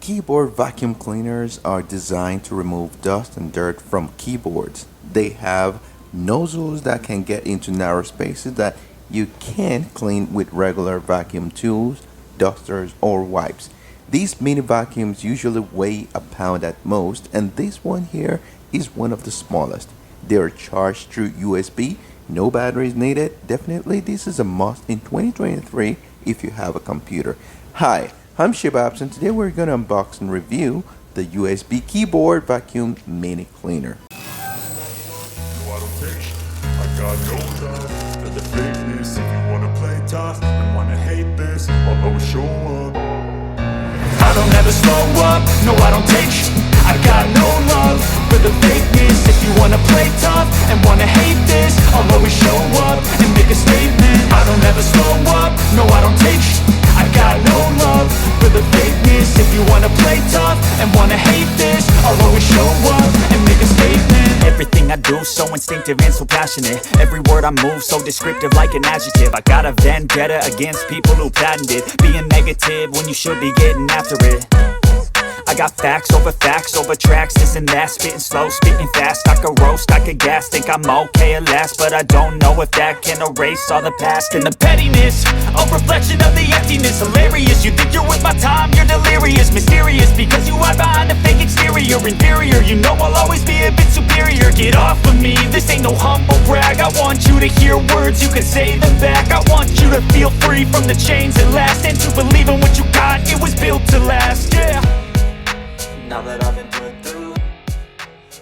Keyboard vacuum cleaners are designed to remove dust and dirt from keyboards. They have nozzles that can get into narrow spaces that you can't clean with regular vacuum tools, dusters, or wipes. These mini vacuums usually weigh a pound at most, and this one here is one of the smallest. They are charged through USB, no batteries needed. Definitely this is a must in 2023 if you have a computer. Hi, I'm Shibabs, and today we're going to unbox and review the USB keyboard vacuum mini cleaner. I don't ever slow up, no I don't take sh**. I got no love for the fakeness. If you wanna play tough and wanna hate this, I'll always show up and make a statement. I don't ever slow up, no I don't take sh**. I got no love for the fakeness. If you wanna play tough and wanna hate this, I'll always show up and make a statement. Everything I do so instinctive and so passionate. Every word I move so descriptive like an adjective. I got a vendetta against people who patented being negative when you should be getting after it. I got facts over tracks, this and that. Spitting slow, spitting fast. I could roast, I could gas. Think I'm okay at last, but I don't know if that can erase all the past. And the pettiness, a reflection of the emptiness. Hilarious, you think you're worth my time, you're delirious. Mysterious, because you hide behind a fake exterior. Inferior, you know I'll always be a bit superior. Get off of me, this ain't no humble brag. I want you to hear words, you can say them back. I want you to feel free from the chains at last, and to believe in what you got, it was built to last, yeah. Now that I've been put through,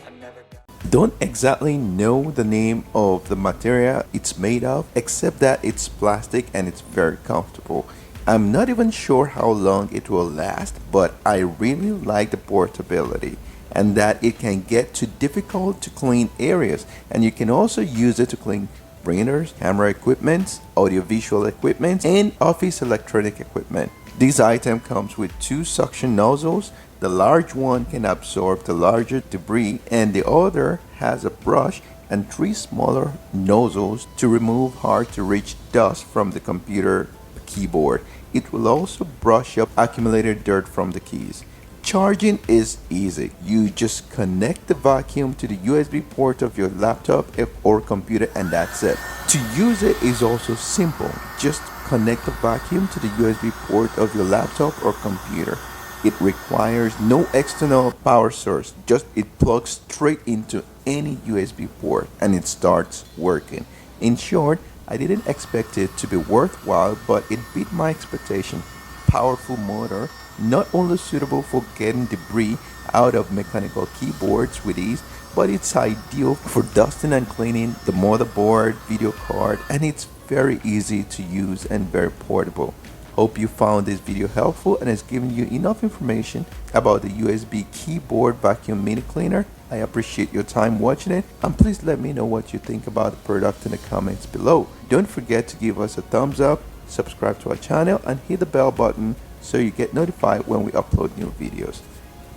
I never got... Don't exactly know the name of the material it's made of, except that it's plastic and it's very comfortable. I'm not even sure how long it will last, but I really like the portability and that it can get to difficult to clean areas, and you can also use it to clean printers, camera equipment, audiovisual equipment, and office electronic equipment. This item comes with two suction nozzles. The large one can absorb the larger debris, and the other has a brush and three smaller nozzles to remove hard to reach dust from the computer keyboard. It will also brush up accumulated dirt from the keys. Charging is easy. You just connect the vacuum to the USB port of your laptop or computer, and that's it. To use it is also simple. Just connect the vacuum to the USB port of your laptop or computer. It requires no external power source, just it plugs straight into any USB port and it starts working. In short, I didn't expect it to be worthwhile, but it beat my expectation. Powerful motor, not only suitable for getting debris out of mechanical keyboards with ease, but it's ideal for dusting and cleaning the motherboard, video card, and it's very easy to use and very portable. Hope you found this video helpful and has given you enough information about the USB keyboard vacuum mini cleaner. I appreciate your time watching it, and please let me know what you think about the product in the comments below. Don't forget to give us a thumbs up, subscribe to our channel, and hit the bell button so you get notified when we upload new videos.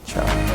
Ciao.